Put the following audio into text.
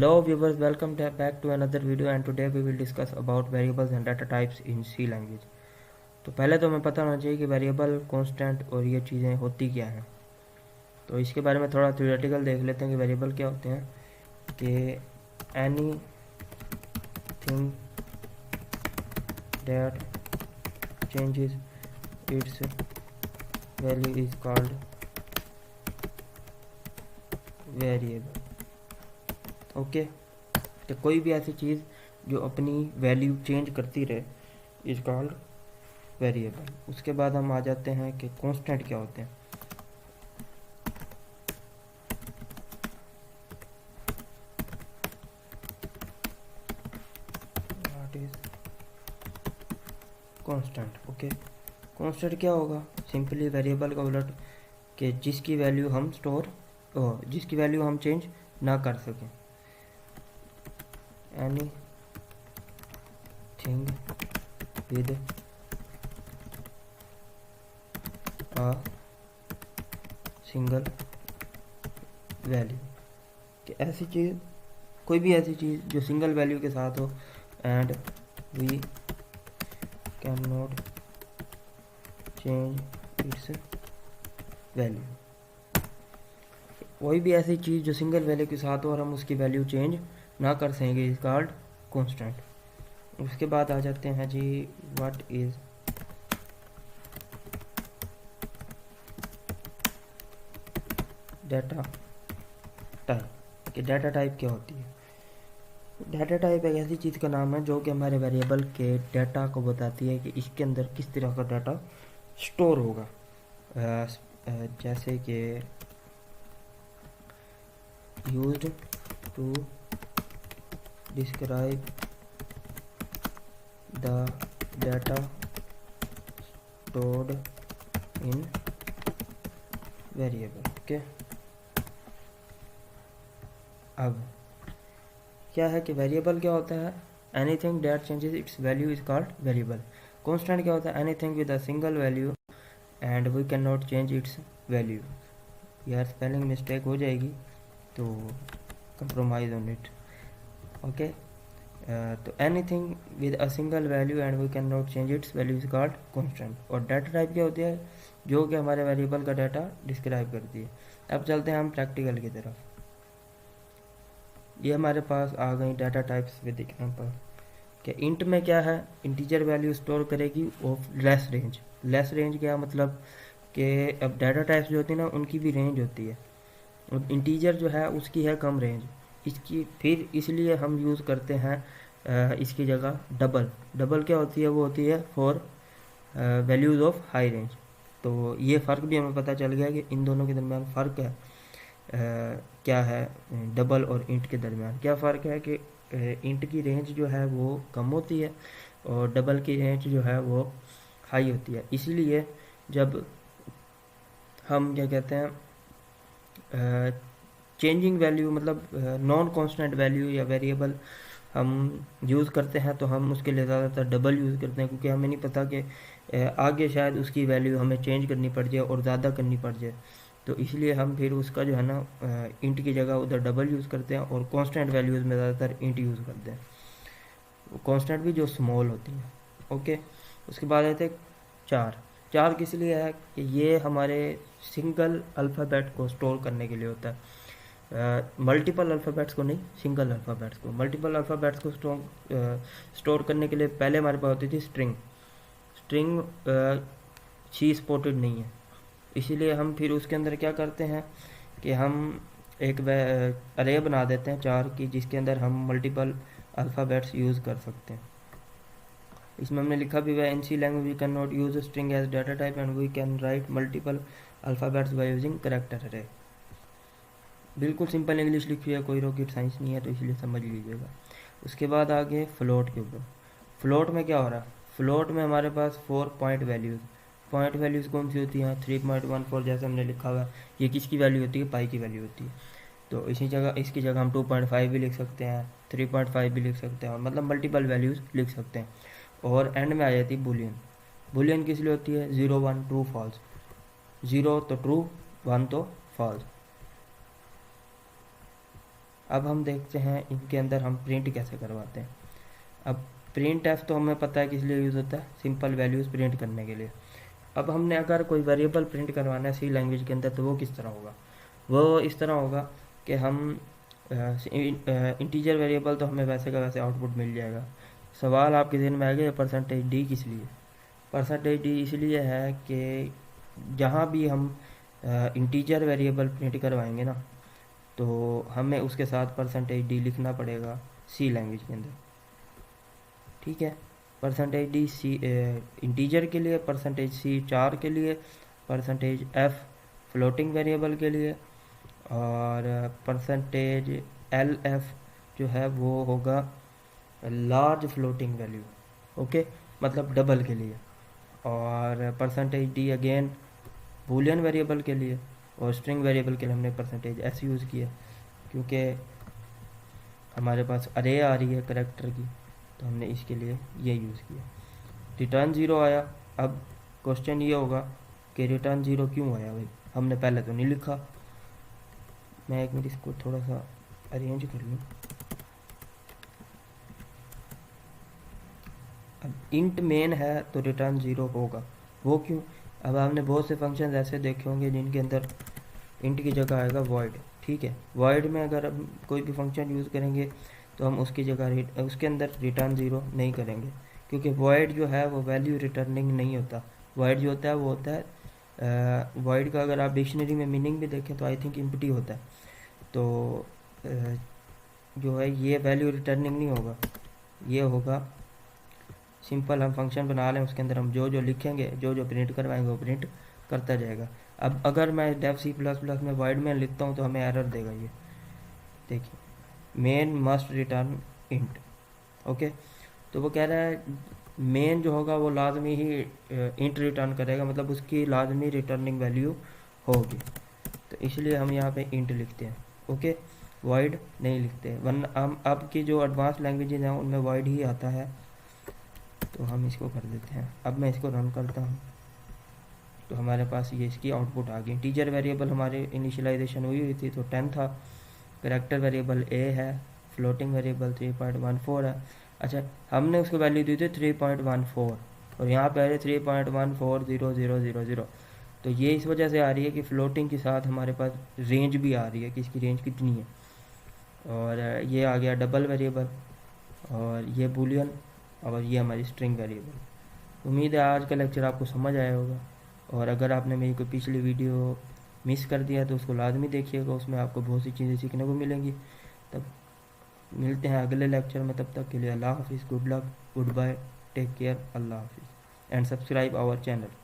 Hello viewers, welcome back to another video and today we will discuss about variables and data types in C language। तो पहले तो हमें पता होना चाहिए कि वेरिएबल, कांस्टेंट और ये चीज़ें होती क्या हैं। तो इसके बारे में थोड़ा थ्योरेटिकल देख लेते हैं कि वेरिएबल क्या होते हैं। कि any thing that changes its value is called variable. Okay, तो कोई भी ऐसी चीज़ जो अपनी वैल्यू चेंज करती रहे इज कॉल्ड वेरिएबल। उसके बाद हम आ जाते हैं कि कांस्टेंट क्या होते हैं। What is constant? Okay, constant क्या होगा? सिंपली वेरिएबल का उलट कि जिसकी वैल्यू हम जिसकी वैल्यू हम चेंज ना कर सकें। Any thing with a single value, कि ऐसी चीज़, कोई भी ऐसी चीज़ जो सिंगल वैल्यू के साथ हो and we can not change its value. कोई भी ऐसी चीज़ जो सिंगल वैल्यू के साथ हो और हम उसकी वैल्यू चेंज ना कर सकेंगे इज कॉल्ड कांस्टेंट। उसके बाद आ जाते हैं जी व्हाट इज डाटा टाइप। कि डाटा टाइप क्या होती है? डाटा टाइप एक ऐसी चीज़ का नाम है जो कि हमारे वेरिएबल के डाटा को बताती है कि इसके अंदर किस तरह का डाटा स्टोर होगा। जैसे कि used to describe the data stored in variable. Okay, अब क्या है कि वेरिएबल क्या होता है? Anything that changes its value is called variable. Constant क्या होता है? Anything with a single value and we can not change its value. यार स्पेलिंग मिस्टेक हो जाएगी तो कंप्रोमाइज ऑन इट। ओके, तो anything with a single value and we can not change its value is called constant. और data type क्या होती है? जो कि हमारे वेरिएबल का डाटा डिस्क्राइब करती है। अब चलते हैं हम प्रैक्टिकल की तरफ। ये हमारे पास आ गई डाटा टाइप्स विद एग्जांपल। कि इंट में क्या है? इंटीजर वैल्यू स्टोर करेगी of less range. Less range क्या मतलब कि अब डाटा टाइप्स जो होती है ना उनकी भी रेंज होती है, और इंटीजर जो है उसकी है कम रेंज। इसकी फिर इसलिए हम यूज़ करते हैं इसकी जगह डबल। डबल क्या होती है? वो होती है for values of high range. तो ये फ़र्क भी हमें पता चल गया कि इन दोनों के दरमियान फ़र्क है। क्या है डबल और इंट के दरमियान? क्या फ़र्क है कि इंट की रेंज जो है वो कम होती है और डबल की रेंज जो है वो हाई होती है। इसीलिए जब हम क्या कहते हैं चेंजिंग वैल्यू मतलब नॉन कांस्टेंट वैल्यू या वेरिएबल हम यूज़ करते हैं तो हम उसके लिए ज़्यादातर डबल यूज़ करते हैं, क्योंकि हमें नहीं पता कि आगे शायद उसकी वैल्यू हमें चेंज करनी पड़ जाए और ज़्यादा करनी पड़ जाए। तो इसलिए हम फिर उसका जो है ना इंट की जगह उधर डबल यूज़ करते हैं और कांस्टेंट वैल्यूज़ में ज़्यादातर इंट यूज़ करते हैं, कांस्टेंट भी जो स्मॉल होती हैं। ओके, उसके बाद आते हैं चार। चार किस लिए है? कि ये हमारे सिंगल अल्फ़ाबेट को स्टोर करने के लिए होता है। मल्टीपल अल्फ़ाबेट्स को नहीं, सिंगल अल्फ़ाबेट्स को। मल्टीपल अल्फ़ाबेट्स को स्टोर करने के लिए पहले हमारे पास होती थी स्ट्रिंग। स्ट्रिंग सी स्पॉटेड नहीं है, इसीलिए हम फिर उसके अंदर क्या करते हैं कि हम एक अरे बना देते हैं चार की, जिसके अंदर हम मल्टीपल अल्फ़ाबेट्स यूज़ कर सकते हैं। इसमें हमने लिखा भी हुआ है in C language we can not use string as data type and we can write multiple alphabets by using character अरे। बिल्कुल सिंपल इंग्लिश लिखी है, कोई रॉकेट साइंस नहीं है, तो इसलिए समझ लीजिएगा। उसके बाद आगे फ्लोट के ऊपर। फ्लोट में क्या हो रहा है? फ्लोट में हमारे पास 4 पॉइंट वैल्यूज़। पॉइंट वैल्यूज़ कौन सी होती हैं? 3.14 जैसे हमने लिखा हुआ है। ये किसकी वैल्यू होती है? पाई की वैल्यू होती है। तो इसी जगह इसकी जगह हम 2.5 भी लिख सकते हैं, 3.5 भी लिख सकते हैं, और मतलब मल्टीपल वैल्यूज़ लिख सकते हैं। और एंड में आ जाती है बुलियन। बुलियन किस लिए होती है? 0 1 ट्रू फॉल्स। 0 तो ट्रू, 1 तो फॉल्स। अब हम देखते हैं इनके अंदर हम प्रिंट कैसे करवाते हैं। अब प्रिंट एफ तो हमें पता है किस लिए यूज़ होता है, सिंपल वैल्यूज़ प्रिंट करने के लिए। अब हमने अगर कोई वेरिएबल प्रिंट करवाना है सी लैंग्वेज के अंदर तो वो किस तरह होगा, वो इस तरह होगा कि हम इंटीजर वेरिएबल तो हमें वैसे का वैसे आउटपुट मिल जाएगा। सवाल आपके ज़हन में आएगा परसेंटेज डी किस लिए। परसेंटेज डी इसलिए है कि जहाँ भी हम इंटीजर वेरिएबल प्रिंट करवाएंगे ना, तो हमें उसके साथ परसेंटेज डी लिखना पड़ेगा सी लैंग्वेज के अंदर। ठीक है, परसेंटेज डी सी इंटीजर के लिए, परसेंटेज सी चार के लिए, परसेंटेज एफ फ्लोटिंग वेरिएबल के लिए, और परसेंटेज एल एफ जो है वो होगा लार्ज फ्लोटिंग वैल्यू, ओके, मतलब डबल के लिए। और percentage D again Boolean variable के लिए, और स्ट्रिंग वेरिएबल के लिए हमने परसेंटेज एस यूज़ किया क्योंकि हमारे पास अरे आ रही है करेक्टर की, तो हमने इसके लिए ये यूज़ किया। रिटर्न ज़ीरो आया। अब क्वेश्चन ये होगा कि रिटर्न ज़ीरो क्यों आया भाई, हमने पहले तो नहीं लिखा। मैं एक मिनट इसको थोड़ा सा अरेंज कर लूँ। अब इंट मेन है तो रिटर्न ज़ीरो होगा, वो क्यों। अब आपने बहुत से फंक्शन ऐसे देखे होंगे जिनके अंदर इंट की जगह आएगा वॉइड। ठीक है, वॉइड में अगर हम कोई भी फंक्शन यूज़ करेंगे तो हम उसकी जगह उसके अंदर रिटर्न ज़ीरो नहीं करेंगे, क्योंकि वॉइड जो है वो वैल्यू रिटर्निंग नहीं होता। वॉइड जो होता है वो होता है वॉइड का अगर आप डिक्शनरी में मीनिंग भी देखें तो आई थिंक एम्प्टी होता है। तो जो है ये वैल्यू रिटर्निंग नहीं होगा, ये होगा सिंपल हम फंक्शन बना लें, उसके अंदर हम जो जो लिखेंगे, जो जो प्रिंट करवाएंगे वो प्रिंट करता जाएगा। अब अगर मैं डेव सी प्लस प्लस में वॉइड में लिखता हूँ तो हमें एरर देगा। ये देखिए, main must return int, okay. तो वो कह रहा है मेन जो होगा वो लाजमी ही इंट रिटर्न करेगा, मतलब उसकी लाजमी रिटर्निंग वैल्यू होगी। तो इसलिए हम यहाँ पे इंट लिखते हैं, ओके, वॉइड नहीं लिखते। वरना हम अब की जो एडवांस लैंग्वेजेज हैं उनमें वॉइड ही आता है, तो हम इसको कर देते हैं। अब मैं इसको रन करता हूँ तो हमारे पास ये इसकी आउटपुट आ गई। टीचर वेरिएबल हमारे इनिशियलाइजेशन हुई थी तो 10 था, करेक्टर वेरिएबल ए है, फ्लोटिंग वेरिएबल 3.14 है। अच्छा, हमने उसको वैल्यू दी थी 3.14 और यहाँ पे आ रही है 3.140000। तो ये इस वजह से आ रही है कि फ्लोटिंग के साथ हमारे पास रेंज भी आ रही है कि इसकी रेंज कितनी है। और ये आ गया डबल वेरिएबल, और ये बूलियन, और ये हमारी स्ट्रिंग वेरिएबल। उम्मीद है आज का लेक्चर आपको समझ आया होगा, और अगर आपने मेरी कोई पिछली वीडियो मिस कर दिया तो उसको लाजमी देखिएगा, उसमें आपको बहुत सी चीज़ें सीखने को मिलेंगी। तब मिलते हैं अगले लेक्चर में, तब तक के लिए अल्लाह हाफिज़, good luck, good bye, take care, अल्लाह हाफिज़ एंड सब्सक्राइब आवर चैनल।